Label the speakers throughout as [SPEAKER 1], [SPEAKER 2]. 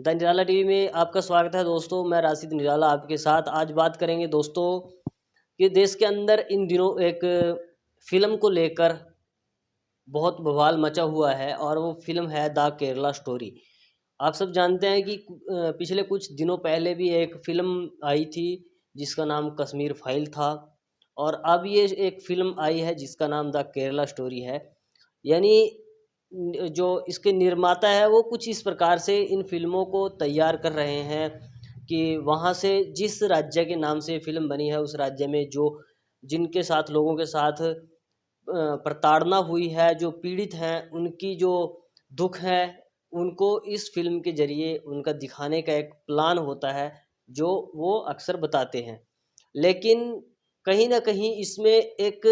[SPEAKER 1] The Nirala TV में आपका स्वागत है दोस्तों। मैं राशिद निराला आपके साथ आज बात करेंगे दोस्तों कि देश के अंदर इन दिनों एक फिल्म को लेकर बहुत बवाल मचा हुआ है और वो फिल्म है द केरला स्टोरी। आप सब जानते हैं कि पिछले कुछ दिनों पहले भी एक फिल्म आई थी जिसका नाम कश्मीर फाइल था और अब ये एक फिल्म आई है जिसका नाम द केरला स्टोरी है। यानी जो इसके निर्माता है वो कुछ इस प्रकार से इन फिल्मों को तैयार कर रहे हैं कि वहाँ से जिस राज्य के नाम से फिल्म बनी है उस राज्य में जो जिनके साथ लोगों के साथ प्रताड़ना हुई है, जो पीड़ित हैं, उनकी जो दुख है, उनको इस फिल्म के ज़रिए उनका दिखाने का एक प्लान होता है जो वो अक्सर बताते हैं। लेकिन कहीं न कहीं इसमें एक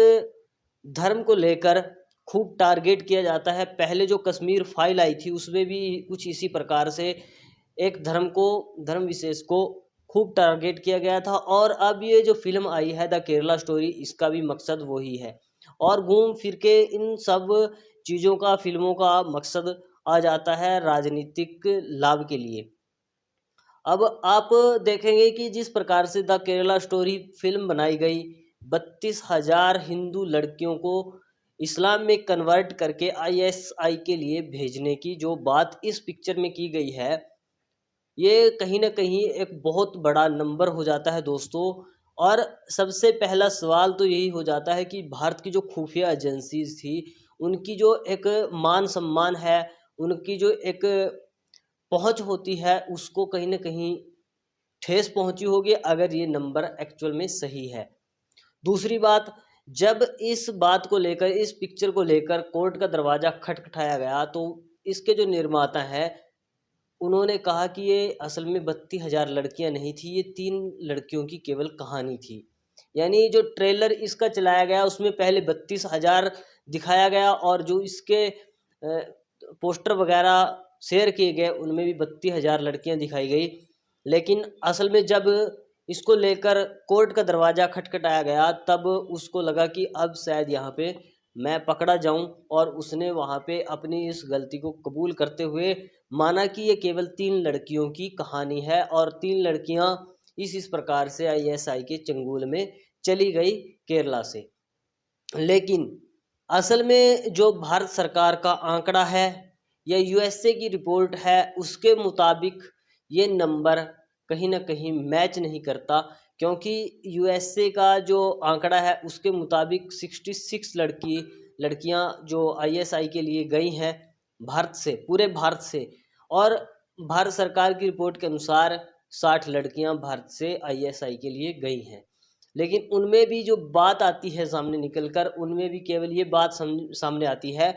[SPEAKER 1] धर्म को लेकर खूब टारगेट किया जाता है। पहले जो कश्मीर फाइल आई थी उसमें भी कुछ इसी प्रकार से एक धर्म विशेष को खूब टारगेट किया गया था और अब ये जो फिल्म आई है द केरला स्टोरी, इसका भी मकसद वही है और घूम फिर के इन सब चीज़ों का, फिल्मों का मकसद आ जाता है राजनीतिक लाभ के लिए। अब आप देखेंगे कि जिस प्रकार से द केरला स्टोरी फिल्म बनाई गई, 32,000 हिंदू लड़कियों को इस्लाम में कन्वर्ट करके आईएसआई के लिए भेजने की जो बात इस पिक्चर में की गई है, ये कहीं न कहीं एक बहुत बड़ा नंबर हो जाता है दोस्तों। और सबसे पहला सवाल तो यही हो जाता है कि भारत की जो खुफिया एजेंसीज़ थी, उनकी जो एक मान-सम्मान है, उनकी जो एक पहुँच होती है, उसको कहीं न कहीं ठेस पहुँची होगी अगर ये नंबर एक्चुअल में सही है। दूसरी बात, जब इस बात को लेकर, इस पिक्चर को लेकर कोर्ट का दरवाज़ा खटखटाया गया तो इसके जो निर्माता हैं उन्होंने कहा कि ये असल में 32,000 लड़कियां नहीं थी, ये 3 लड़कियों की केवल कहानी थी। यानी जो ट्रेलर इसका चलाया गया उसमें पहले 32,000 दिखाया गया और जो इसके पोस्टर वगैरह शेयर किए गए उनमें भी 32,000 लड़कियां दिखाई गई। लेकिन असल में जब इसको लेकर कोर्ट का दरवाज़ा खटखटाया गया तब उसको लगा कि अब शायद यहाँ पे मैं पकड़ा जाऊं और उसने वहाँ पे अपनी इस गलती को कबूल करते हुए माना कि ये केवल 3 लड़कियों की कहानी है और 3 लड़कियां इस प्रकार से आईएसआई के चंगुल में चली गई केरला से। लेकिन असल में जो भारत सरकार का आंकड़ा है या यूएसए की रिपोर्ट है उसके मुताबिक ये नंबर कहीं न कहीं मैच नहीं करता, क्योंकि यूएसए का जो आंकड़ा है उसके मुताबिक 66 लड़कियां जो आईएसआई के लिए गई हैं भारत से, पूरे भारत से। और भारत सरकार की रिपोर्ट के अनुसार 60 लड़कियां भारत से आईएसआई के लिए गई हैं। लेकिन उनमें भी जो बात आती है सामने निकलकर, उनमें भी केवल ये बात सामने आती है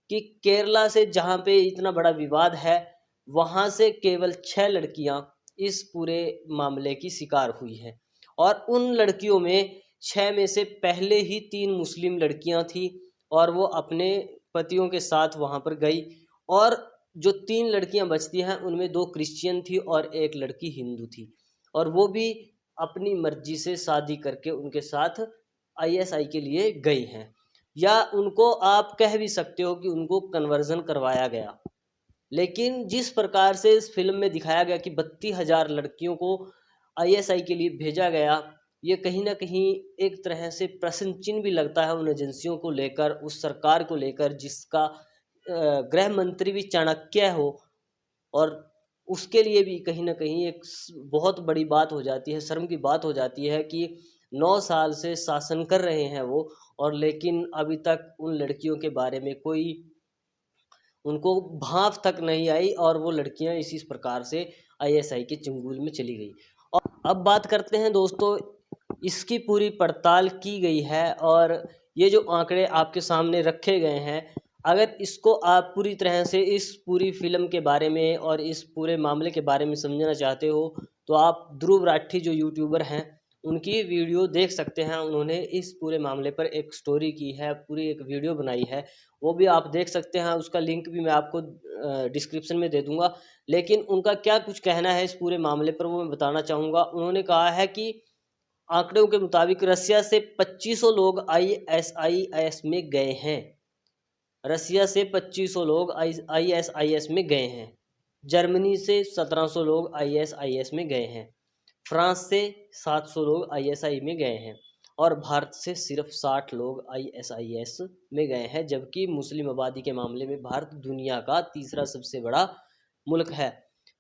[SPEAKER 1] कि केरला से जहाँ पे इतना बड़ा विवाद है, वहाँ से केवल 6 लड़कियाँ इस पूरे मामले की शिकार हुई हैं और उन लड़कियों में 6 में से पहले ही 3 मुस्लिम लड़कियाँ थी और वो अपने पतियों के साथ वहाँ पर गई और जो 3 लड़कियाँ बचती हैं उनमें 2 क्रिश्चियन थी और 1 लड़की हिंदू थी और वो भी अपनी मर्जी से शादी करके उनके साथ आईएसआई के लिए गई हैं, या उनको आप कह भी सकते हो कि उनको कन्वर्जन करवाया गया। लेकिन जिस प्रकार से इस फिल्म में दिखाया गया कि 32,000 लड़कियों को आईएसआई के लिए भेजा गया, ये कहीं न कहीं एक तरह से प्रश्न चिन्ह भी लगता है उन एजेंसियों को लेकर, उस सरकार को लेकर जिसका गृह मंत्री भी चाणक्य हो और उसके लिए भी कहीं न कहीं एक बहुत बड़ी बात हो जाती है, शर्म की बात हो जाती है कि 9 साल से शासन कर रहे हैं वो और लेकिन अभी तक उन लड़कियों के बारे में कोई उनको भाँप तक नहीं आई और वो लड़कियाँ इसी प्रकार से आईएसआई के चंगुल में चली गई। और अब बात करते हैं दोस्तों, इसकी पूरी पड़ताल की गई है और ये जो आंकड़े आपके सामने रखे गए हैं, अगर इसको आप पूरी तरह से इस पूरी फिल्म के बारे में और इस पूरे मामले के बारे में समझना चाहते हो तो आप ध्रुव राठी जो यूट्यूबर हैं उनकी वीडियो देख सकते हैं। उन्होंने इस पूरे मामले पर एक स्टोरी की है, पूरी एक वीडियो बनाई है, वो भी आप देख सकते हैं। उसका लिंक भी मैं आपको डिस्क्रिप्शन में दे दूंगा। लेकिन उनका क्या कुछ कहना है इस पूरे मामले पर वो मैं बताना चाहूँगा। उन्होंने कहा है कि आंकड़ों के मुताबिक रसिया से 2500 लोग आईएसआईएस में गए हैं। रसिया से 2500 लोग आईएसआईएस में गए हैं। जर्मनी से 1700 लोग ISIS में गए हैं, फ्रांस से 700 लोग ISI में गए हैं और भारत से सिर्फ 60 लोग ISIS में गए हैं, जबकि मुस्लिम आबादी के मामले में भारत दुनिया का तीसरा सबसे बड़ा मुल्क है।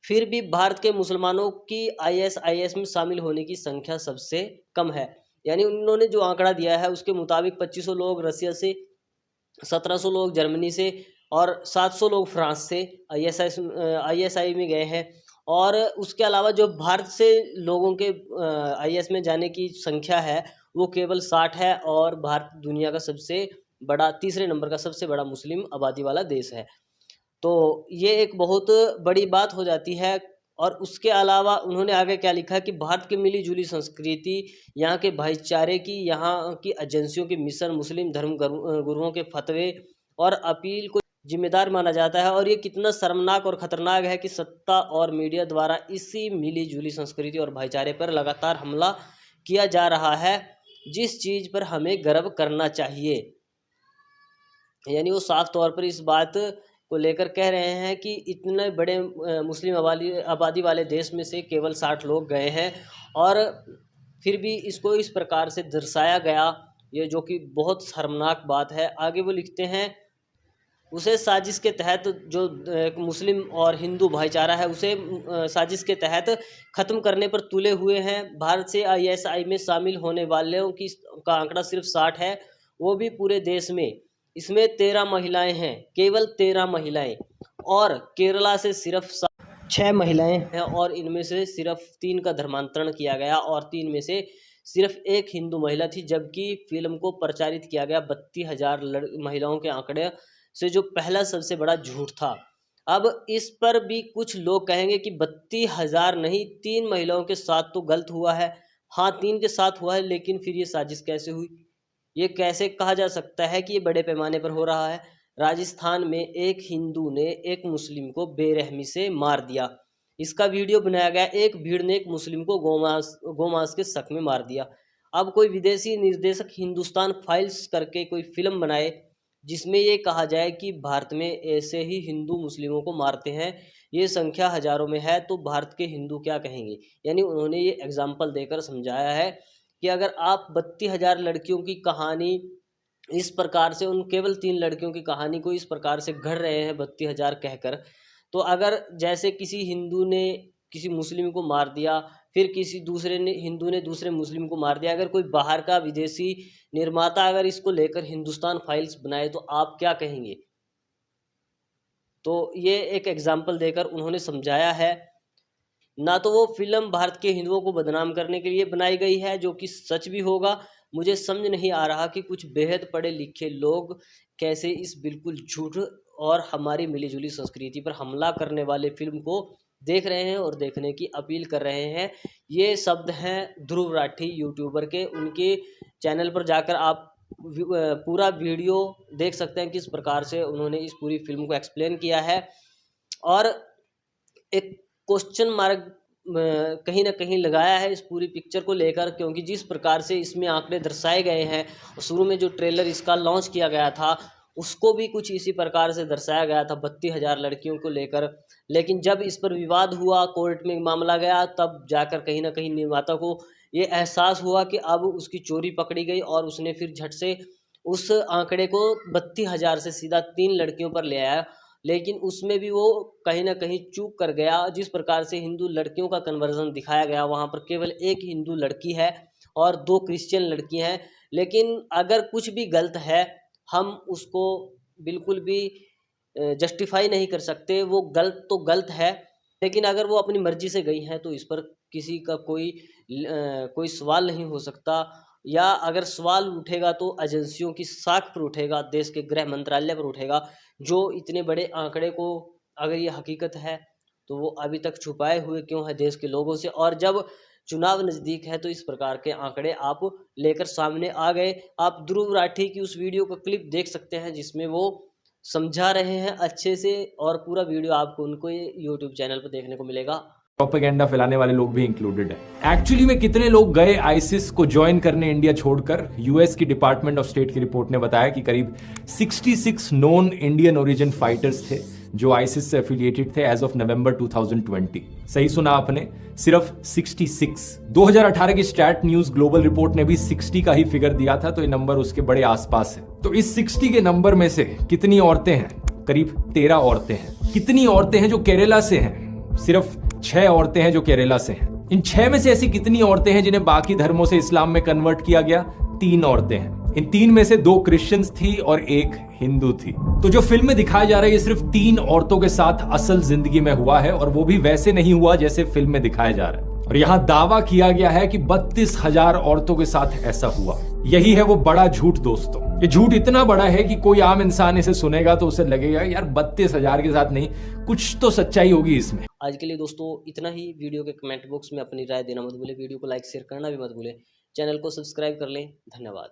[SPEAKER 1] फिर भी भारत के मुसलमानों की ISIS में शामिल होने की संख्या सबसे कम है। यानी उन्होंने जो आंकड़ा दिया है उसके मुताबिक 2500 लोग रसिया से, 1700 लोग जर्मनी से और 700 लोग फ्रांस से ISI में गए हैं। और उसके अलावा जो भारत से लोगों के IS में जाने की संख्या है वो केवल 60 है और भारत दुनिया का सबसे बड़ा, तीसरे नंबर का सबसे बड़ा मुस्लिम आबादी वाला देश है। तो ये एक बहुत बड़ी बात हो जाती है। और उसके अलावा उन्होंने आगे क्या लिखा कि भारत की मिली जुली संस्कृति, यहाँ के भाईचारे की, यहाँ की एजेंसियों के मिशन, मुस्लिम धर्म गुरुओं के फतवे और अपील को जिम्मेदार माना जाता है। और ये कितना शर्मनाक और ख़तरनाक है कि सत्ता और मीडिया द्वारा इसी मिली जुली संस्कृति और भाईचारे पर लगातार हमला किया जा रहा है, जिस चीज़ पर हमें गर्व करना चाहिए। यानी वो साफ तौर पर इस बात को लेकर कह रहे हैं कि इतने बड़े मुस्लिम आबादी वाले देश में से केवल 60 लोग गए हैं और फिर भी इसको इस प्रकार से दर्शाया गया, ये जो कि बहुत शर्मनाक बात है। आगे वो लिखते हैं, उसे साजिश के तहत जो एक मुस्लिम और हिंदू भाईचारा है उसे साजिश के तहत ख़त्म करने पर तुले हुए हैं। भारत से ISI में शामिल होने वालों का आंकड़ा सिर्फ 60 है, वो भी पूरे देश में। इसमें 13 महिलाएं हैं, केवल 13 महिलाएं। और केरला से सिर्फ 6 महिलाएं हैं और इनमें से सिर्फ 3 का धर्मांतरण किया गया और 3 में से सिर्फ 1 हिंदू महिला थी। जबकि फिल्म को प्रचारित किया गया 32,000 महिलाओं के आंकड़े से, जो पहला सबसे बड़ा झूठ था। अब इस पर भी कुछ लोग कहेंगे कि 32,000 नहीं, 3 महिलाओं के साथ तो गलत हुआ है। हाँ, 3 के साथ हुआ है, लेकिन फिर ये साजिश कैसे हुई? ये कैसे कहा जा सकता है कि ये बड़े पैमाने पर हो रहा है? राजस्थान में एक हिंदू ने एक मुस्लिम को बेरहमी से मार दिया, इसका वीडियो बनाया गया। एक भीड़ ने एक मुस्लिम को गोमांस के शक में मार दिया। अब कोई विदेशी निर्देशक हिंदुस्तान फाइल्स करके कोई फिल्म बनाए जिसमें ये कहा जाए कि भारत में ऐसे ही हिंदू मुस्लिमों को मारते हैं, ये संख्या हजारों में है, तो भारत के हिंदू क्या कहेंगे? यानी उन्होंने ये एग्जाम्पल देकर समझाया है कि अगर आप 32,000 लड़कियों की कहानी इस प्रकार से, उन केवल 3 लड़कियों की कहानी को इस प्रकार से गढ़ रहे हैं 32,000 कहकर, तो अगर जैसे किसी हिंदू ने किसी मुस्लिम को मार दिया, फिर किसी दूसरे ने हिंदू ने दूसरे मुस्लिम को मार दिया, अगर कोई बाहर का विदेशी निर्माता अगर इसको लेकर हिंदुस्तान फाइल्स बनाए तो आप क्या कहेंगे? तो ये एक एग्जाम्पल देकर उन्होंने समझाया है। ना तो वो फिल्म भारत के हिंदुओं को बदनाम करने के लिए बनाई गई है, जो कि सच भी होगा। मुझे समझ नहीं आ रहा कि कुछ बेहद पढ़े लिखे लोग कैसे इस बिल्कुल झूठ और हमारी मिलीजुली संस्कृति पर हमला करने वाले फिल्म को देख रहे हैं और देखने की अपील कर रहे हैं। ये शब्द हैं ध्रुव राठी यूट्यूबर के। उनके चैनल पर जाकर आप पूरा वीडियो देख सकते हैं किस प्रकार से उन्होंने इस पूरी फिल्म को एक्सप्लेन किया है। और एक क्वेश्चन मार्क कहीं ना कहीं लगाया है इस पूरी पिक्चर को लेकर, क्योंकि जिस प्रकार से इसमें आंकड़े दर्शाए गए हैं, शुरू में जो ट्रेलर इसका लॉन्च किया गया था उसको भी कुछ इसी प्रकार से दर्शाया गया था 32,000 लड़कियों को लेकर। लेकिन जब इस पर विवाद हुआ, कोर्ट में मामला गया, तब जाकर कहीं ना कहीं निर्माता को ये एहसास हुआ कि अब उसकी चोरी पकड़ी गई और उसने फिर झट से उस आंकड़े को 32,000 से सीधा 3 लड़कियों पर ले आया। लेकिन उसमें भी वो कहीं ना कहीं चूक कर गया। जिस प्रकार से हिंदू लड़कियों का कन्वर्जन दिखाया गया, वहाँ पर केवल 1 हिंदू लड़की है और 2 क्रिश्चियन लड़की हैं। लेकिन अगर कुछ भी गलत है, हम उसको बिल्कुल भी जस्टिफाई नहीं कर सकते। वो गलत तो गलत है, लेकिन अगर वो अपनी मर्जी से गई हैं तो इस पर किसी का कोई सवाल नहीं हो सकता। या अगर सवाल उठेगा तो एजेंसियों की साख पर उठेगा, देश के गृह मंत्रालय पर उठेगा, जो इतने बड़े आंकड़े को, अगर ये हकीकत है तो वो अभी तक छुपाए हुए क्यों है देश के लोगों से? और जब चुनाव नज़दीक है तो इस प्रकार के आंकड़े आप लेकर सामने आ गए। आप ध्रुव राठी की उस वीडियो का क्लिप देख सकते हैं जिसमें वो समझा रहे हैं अच्छे से, और पूरा वीडियो आपको उनको यूट्यूब चैनल पर देखने को मिलेगा।
[SPEAKER 2] प्रोपेगेंडा फैलाने वाले लोग भी इंक्लूडेड है। एक्चुअली में कितने लोग गए आईसिस को ज्वाइन करने इंडिया छोड़कर? यूएस की डिपार्टमेंट ऑफ स्टेट की रिपोर्ट ने बताया कि करीब 66 नॉन इंडियन ओरिजिन फाइटर्स थे जो आईसिस से एफिलिएटेड थे एज ऑफ नवंबर 2020। सही सुना आपने, सिर्फ 66। 2018 की स्टैट न्यूज ग्लोबल रिपोर्ट ने भी 60 का ही फिगर दिया था, तो ये नंबर उसके बड़े आसपास है। तो इस 60 के नंबर में से कितनी औरतें हैं? करीब 13 औरतें हैं। कितनी औरतें हैं जो केरला से हैं? सिर्फ 6 औरतें हैं जो केरला से हैं। इन 6 में से ऐसी कितनी औरतें हैं जिन्हें बाकी धर्मों से इस्लाम में कन्वर्ट किया गया? 3 औरतें हैं। इन 3 में से 2 क्रिश्चियंस थी और 1 हिंदू थी। तो जो फिल्म में दिखाया जा रहा है ये सिर्फ 3 औरतों के साथ असल जिंदगी में हुआ है, और वो भी वैसे नहीं हुआ जैसे फिल्म में दिखाया जा रहा है। और यहां दावा किया गया है कि 32,000 औरतों के साथ ऐसा हुआ। यही है वो बड़ा झूठ दोस्तों। ये झूठ इतना बड़ा है कि कोई आम इंसान इसे सुनेगा तो उसे लगेगा यार 32,000 के साथ नहीं, कुछ तो सच्चाई होगी इसमें।
[SPEAKER 1] आज के लिए दोस्तों इतना ही। वीडियो के कमेंट बॉक्स में अपनी राय देना मत भूलें, वीडियो को लाइक शेयर करना भी मत भूलें, चैनल को सब्सक्राइब कर लें। धन्यवाद।